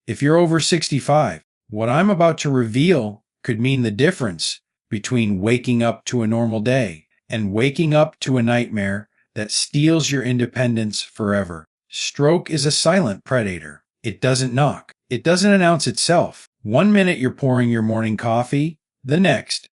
If you're over 65, what I'm about to reveal could mean the difference between waking up to a normal day and waking up to a nightmare that steals your independence forever. Stroke is a silent predator. It doesn't knock. It doesn't announce itself. One minute you're pouring your morning coffee, the next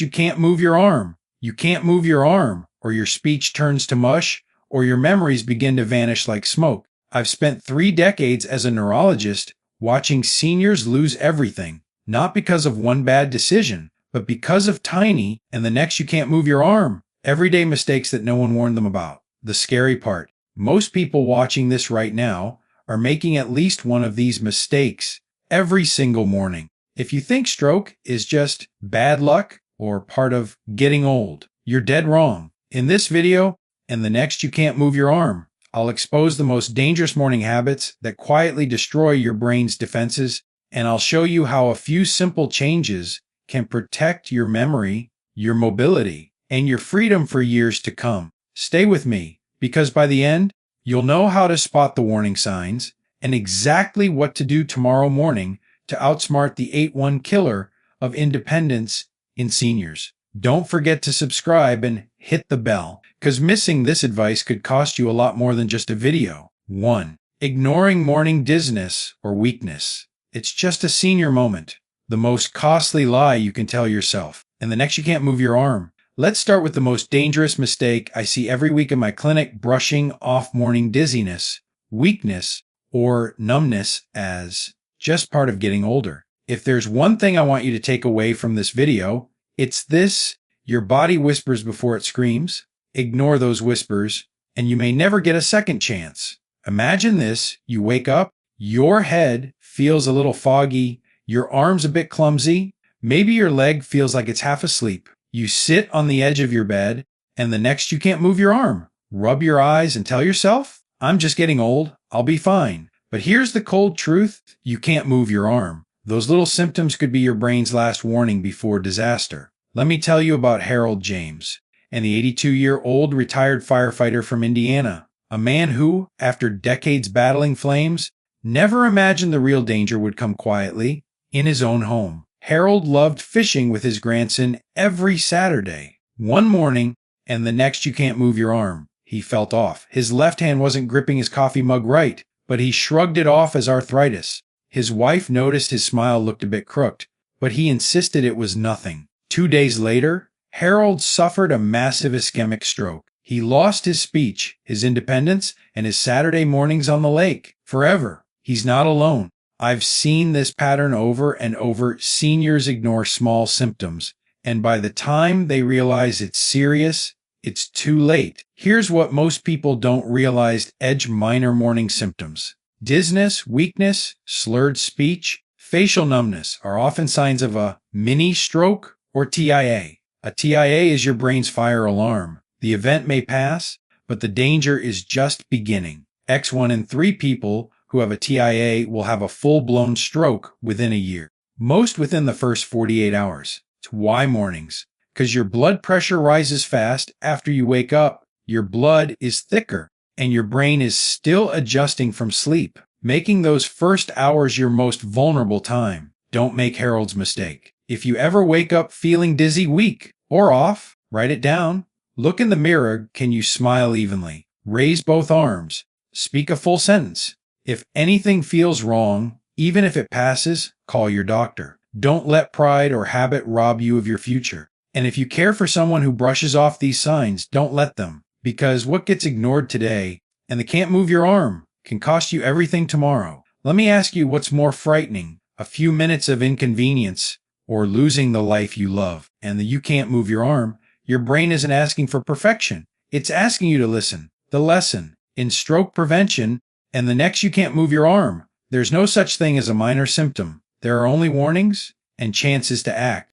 you can't move your arm. You can't move your arm, or your speech turns to mush, or your memories begin to vanish like smoke. I've spent 3 decades as a neurologist watching seniors lose everything, not because of one bad decision, but because of tiny, and the next you can't move your arm, everyday mistakes that no one warned them about. The scary part, most people watching this right now are making at least one of these mistakes every single morning. If you think stroke is just bad luck or part of getting old, you're dead wrong. In this video, and the next you can't move your arm, I'll expose the most dangerous morning habits that quietly destroy your brain's defenses, and I'll show you how a few simple changes can protect your memory, your mobility, and your freedom for years to come. Stay with me, because by the end, you'll know how to spot the warning signs and exactly what to do tomorrow morning to outsmart the 8-1 killer of independence in seniors. Don't forget to subscribe and hit the bell, because missing this advice could cost you a lot more than just a video. 1. Ignoring morning dizziness or weakness. It's just a senior moment. The most costly lie you can tell yourself. And the next you can't move your arm. Let's start with the most dangerous mistake I see every week in my clinic: brushing off morning dizziness, weakness, or numbness as just part of getting older. If there's one thing I want you to take away from this video, it's this: your body whispers before it screams. Ignore those whispers, and you may never get a second chance. Imagine this: you wake up, your head feels a little foggy, your arm's a bit clumsy, maybe your leg feels like it's half asleep. You sit on the edge of your bed, and the next you can't move your arm. Rub your eyes and tell yourself, I'm just getting old, I'll be fine. But here's the cold truth: you can't move your arm. Those little symptoms could be your brain's last warning before disaster. Let me tell you about Harold James, and the 82-year-old retired firefighter from Indiana, a man who, after decades battling flames, never imagined the real danger would come quietly in his own home. Harold loved fishing with his grandson every Saturday. One morning, and the next you can't move your arm, he felt off. His left hand wasn't gripping his coffee mug right, but he shrugged it off as arthritis. His wife noticed his smile looked a bit crooked, but he insisted it was nothing. 2 days later, Harold suffered a massive ischemic stroke. He lost his speech, his independence, and his Saturday mornings on the lake forever. He's not alone. I've seen this pattern over and over. Seniors ignore small symptoms, and by the time they realize it's serious, it's too late. Here's what most people don't realize: minor morning symptoms. Dizziness, weakness, slurred speech, facial numbness are often signs of a mini stroke or TIA. A TIA is your brain's fire alarm. The event may pass, but the danger is just beginning. 1 in 3 people who have a TIA will have a full-blown stroke within a year, most within the first 48 hours. It's why mornings? Because your blood pressure rises fast after you wake up. Your blood is thicker, and your brain is still adjusting from sleep, making those first hours your most vulnerable time. Don't make Harold's mistake. If you ever wake up feeling dizzy, weak, or off, write it down. Look in the mirror. Can you smile evenly? Raise both arms. Speak a full sentence. If anything feels wrong, even if it passes, call your doctor. Don't let pride or habit rob you of your future. And if you care for someone who brushes off these signs, don't let them. Because what gets ignored today, and they can't move your arm, can cost you everything tomorrow. Let me ask you, what's more frightening? A few minutes of inconvenience, or losing the life you love? And you can't move your arm. Your brain isn't asking for perfection. It's asking you to listen. The lesson in stroke prevention: and the next you can't move your arm. There's no such thing as a minor symptom. There are only warnings and chances to act.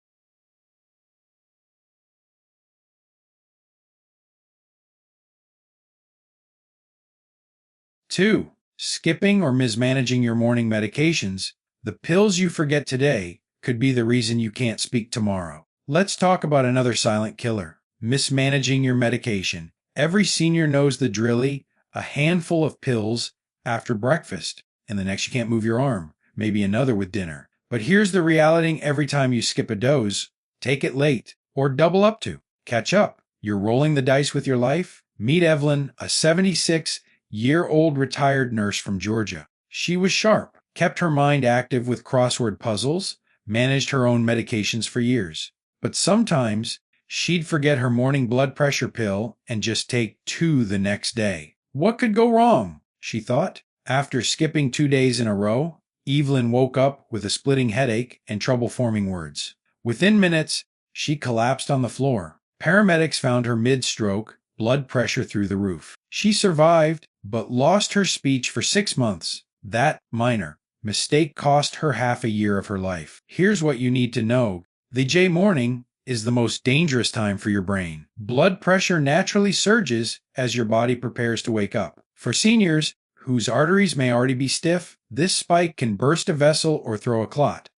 2. Skipping or mismanaging your morning medications. The pills you forget today could be the reason you can't speak tomorrow. Let's talk about another silent killer: mismanaging your medication. Every senior knows the drilly: a handful of pills after breakfast, and the next you can't move your arm. maybe another with dinner. But here's the reality: every time you skip a dose, take it late, or double up to catch up, you're rolling the dice with your life. Meet Evelyn, a 76-year-old retired nurse from Georgia. She was sharp, kept her mind active with crossword puzzles, managed her own medications for years. But sometimes she'd forget her morning blood pressure pill and just take two the next day. What could go wrong, she thought. After skipping 2 days in a row, Evelyn woke up with a splitting headache and trouble forming words. Within minutes, she collapsed on the floor. Paramedics found her mid-stroke, blood pressure through the roof. She survived, but lost her speech for 6 months. That minor mistake cost her half a year of her life. Here's what you need to know. The J morning is the most dangerous time for your brain. Blood pressure naturally surges as your body prepares to wake up. For seniors whose arteries may already be stiff, this spike can burst a vessel or throw a clot.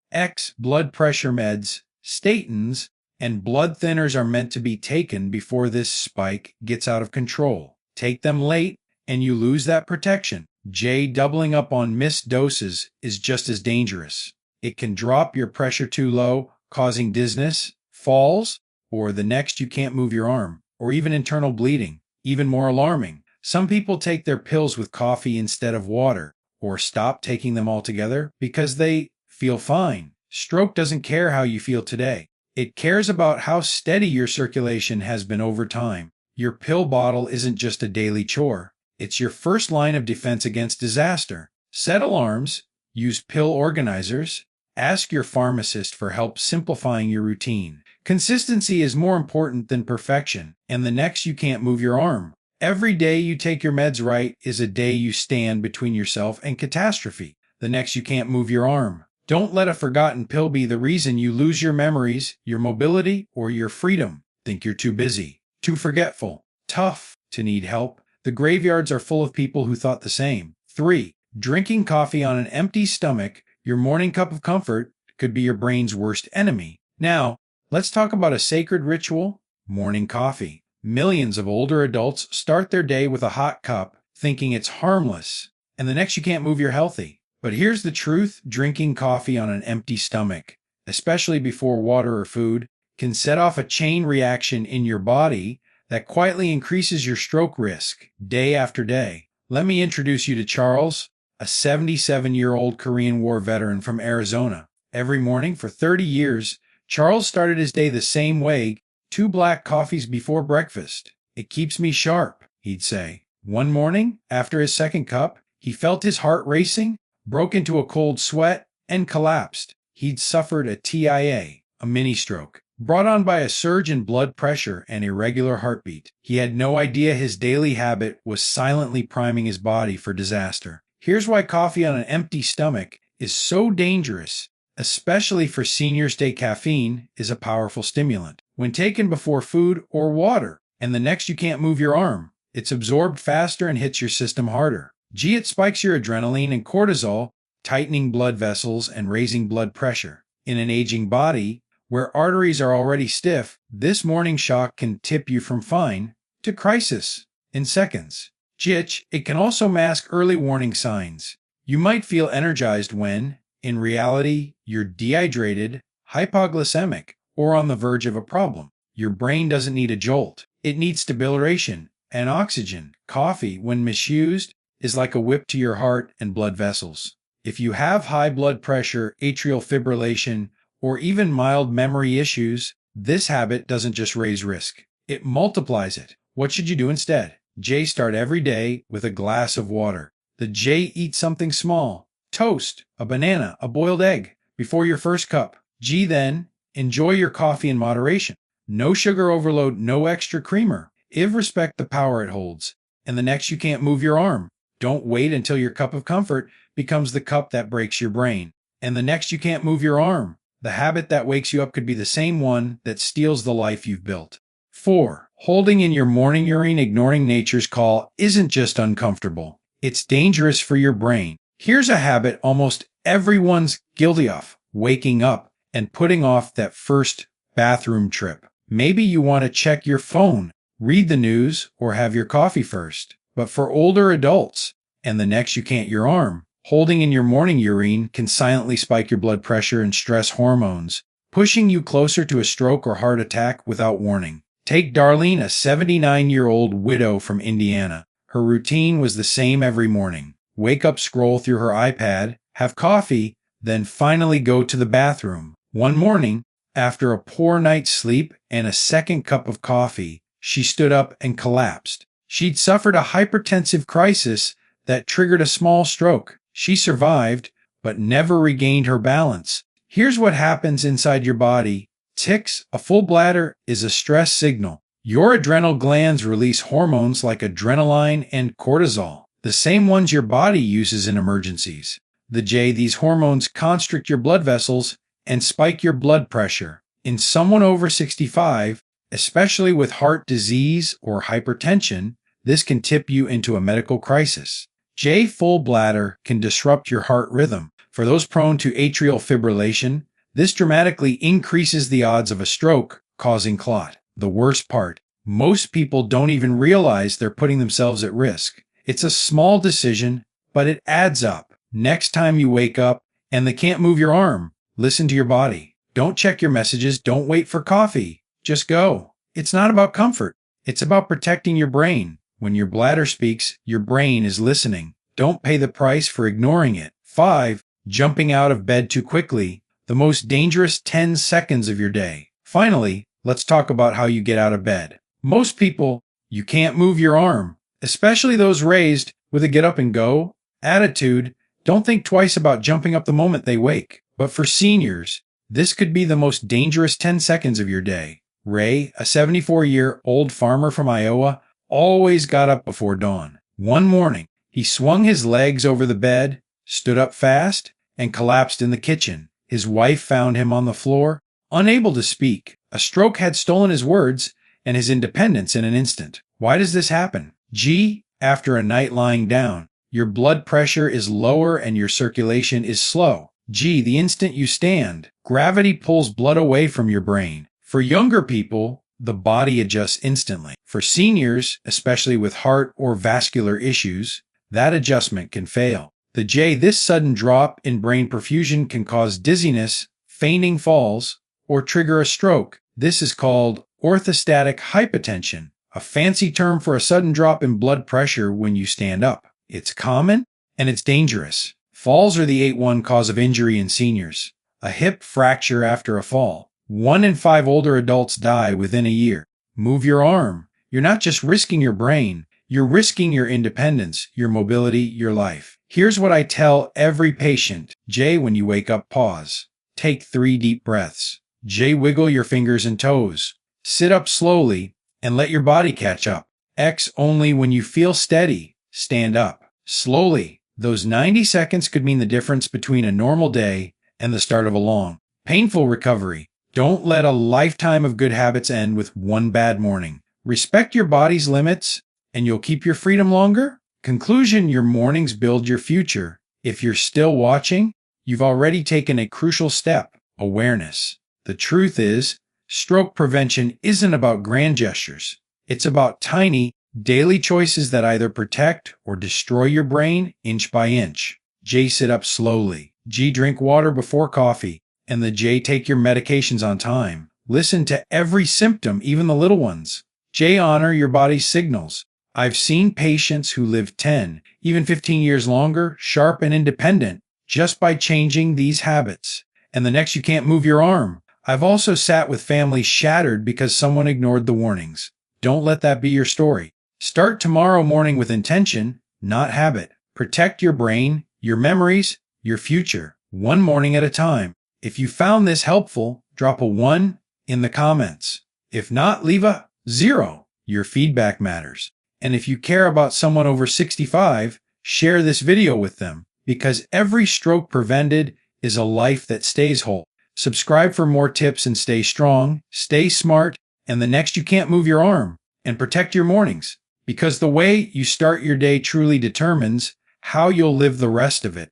Blood pressure meds, statins, and blood thinners are meant to be taken before this spike gets out of control. Take them late, and you lose that protection. J, doubling up on missed doses is just as dangerous. It can drop your pressure too low, causing dizziness, falls, or the next you can't move your arm, or even internal bleeding. Even more alarming, some people take their pills with coffee instead of water, or stop taking them altogether because they feel fine. Stroke doesn't care how you feel today. It cares about how steady your circulation has been over time. Your pill bottle isn't just a daily chore. It's your first line of defense against disaster. Set alarms, use pill organizers, ask your pharmacist for help simplifying your routine. Consistency is more important than perfection, and the next you can't move your arm. Every day you take your meds right is a day you stand between yourself and catastrophe. The next you can't move your arm. Don't let a forgotten pill be the reason you lose your memories, your mobility, or your freedom. Think you're too busy, too forgetful, tough to need help. The graveyards are full of people who thought the same. 3. Drinking coffee on an empty stomach, your morning cup of comfort, could be your brain's worst enemy. Now, let's talk about a sacred ritual: morning coffee. Millions of older adults start their day with a hot cup, thinking it's harmless, and the next you can't move you're healthy. But here's the truth: drinking coffee on an empty stomach, especially before water or food, can set off a chain reaction in your body that quietly increases your stroke risk day after day. Let me introduce you to Charles, a 77-year-old Korean War veteran from Arizona. Every morning for 30 years, Charles started his day the same way: 2 black coffees before breakfast. "It keeps me sharp," he'd say. One morning, after his second cup, he felt his heart racing, broke into a cold sweat, and collapsed. He'd suffered a TIA, a mini-stroke, brought on by a surge in blood pressure and irregular heartbeat. He had no idea his daily habit was silently priming his body for disaster. Here's why coffee on an empty stomach is so dangerous, especially for seniors. Caffeine is a powerful stimulant. When taken before food or water, and the next you can't move your arm, it's absorbed faster and hits your system harder. It spikes your adrenaline and cortisol, tightening blood vessels and raising blood pressure. In an aging body, where arteries are already stiff, this morning shock can tip you from fine to crisis in seconds. It can also mask early warning signs. You might feel energized when, in reality, you're dehydrated, hypoglycemic, or on the verge of a problem. Your brain doesn't need a jolt. It needs stabilization and oxygen. Coffee, when misused, is like a whip to your heart and blood vessels. If you have high blood pressure, atrial fibrillation, or even mild memory issues, this habit doesn't just raise risk, it multiplies it. What should you do instead? Start every day with a glass of water. Eat something small: toast, a banana, a boiled egg, before your first cup. Then, enjoy your coffee in moderation. No sugar overload, no extra creamer. Respect the power it holds. And the next you can't move your arm. Don't wait until your cup of comfort becomes the cup that breaks your brain. And the next you can't move your arm. The habit that wakes you up could be the same one that steals the life you've built. 4. Holding in your morning urine, ignoring nature's call, isn't just uncomfortable. It's dangerous for your brain. Here's a habit almost everyone's guilty of: waking up and putting off that first bathroom trip. Maybe you want to check your phone, read the news, or have your coffee first. But for older adults, and the next you can't your arm, holding in your morning urine can silently spike your blood pressure and stress hormones, pushing you closer to a stroke or heart attack without warning. Take Darlene, a 79-year-old widow from Indiana. Her routine was the same every morning. Wake up, scroll through her iPad, have coffee, then finally go to the bathroom. One morning, after a poor night's sleep and a second cup of coffee, she stood up and collapsed. She'd suffered a hypertensive crisis that triggered a small stroke. She survived, but never regained her balance. Here's what happens inside your body. Tics. A full bladder is a stress signal. Your adrenal glands release hormones like adrenaline and cortisol, the same ones your body uses in emergencies. The J, these hormones constrict your blood vessels and spike your blood pressure. In someone over 65, especially with heart disease or hypertension, this can tip you into a medical crisis. J, full bladder can disrupt your heart rhythm. For those prone to atrial fibrillation, this dramatically increases the odds of a stroke, causing clot. The worst part, most people don't even realize they're putting themselves at risk. It's a small decision, but it adds up. Next time you wake up and they can't move your arm, listen to your body. Don't check your messages. Don't wait for coffee. Just go. It's not about comfort. It's about protecting your brain. When your bladder speaks, your brain is listening. Don't pay the price for ignoring it. 5. Jumping out of bed too quickly. The most dangerous 10 seconds of your day. Finally, let's talk about how you get out of bed. Most people, you can't move your arm, especially those raised with a get up and go attitude. Don't think twice about jumping up the moment they wake. But for seniors, this could be the most dangerous 10 seconds of your day. Ray, a 74-year-old farmer from Iowa, always got up before dawn. One morning, he swung his legs over the bed, stood up fast, and collapsed in the kitchen. His wife found him on the floor, unable to speak. A stroke had stolen his words and his independence in an instant. Why does this happen? G, after a night lying down, your blood pressure is lower and your circulation is slow. G, the instant you stand, gravity pulls blood away from your brain. For younger people, the body adjusts instantly. For seniors, especially with heart or vascular issues, that adjustment can fail. The J, this sudden drop in brain perfusion can cause dizziness, fainting falls, or trigger a stroke. This is called orthostatic hypotension, a fancy term for a sudden drop in blood pressure when you stand up. It's common and it's dangerous. Falls are the 8-1 cause of injury in seniors. A hip fracture after a fall. 1 in 5 older adults die within a year. Move your arm. You're not just risking your brain, you're risking your independence, your mobility, your life. Here's what I tell every patient. J, when you wake up, pause. Take 3 deep breaths. J, wiggle your fingers and toes. Sit up slowly and let your body catch up. X, only when you feel steady, stand up. Slowly. Those 90 seconds could mean the difference between a normal day and the start of a long, painful recovery. Don't let a lifetime of good habits end with one bad morning. Respect your body's limits, and you'll keep your freedom longer. Conclusion, your mornings build your future. If you're still watching, you've already taken a crucial step: awareness. The truth is, stroke prevention isn't about grand gestures. It's about tiny, daily choices that either protect or destroy your brain inch by inch. J, sit up slowly. G, drink water before coffee. And the J, take your medications on time. Listen to every symptom, even the little ones. J, honor your body's signals. I've seen patients who live 10, even 15 years longer, sharp and independent, just by changing these habits. And the next, you can't move your arm. I've also sat with families shattered because someone ignored the warnings. Don't let that be your story. Start tomorrow morning with intention, not habit. Protect your brain, your memories, your future, one morning at a time. If you found this helpful, drop a 1 in the comments. If not, leave a 0. Your feedback matters. And if you care about someone over 65, share this video with them, because every stroke prevented is a life that stays whole. Subscribe for more tips and stay strong, stay smart, and the next, you can't move your arm, and protect your mornings, because the way you start your day truly determines how you'll live the rest of it.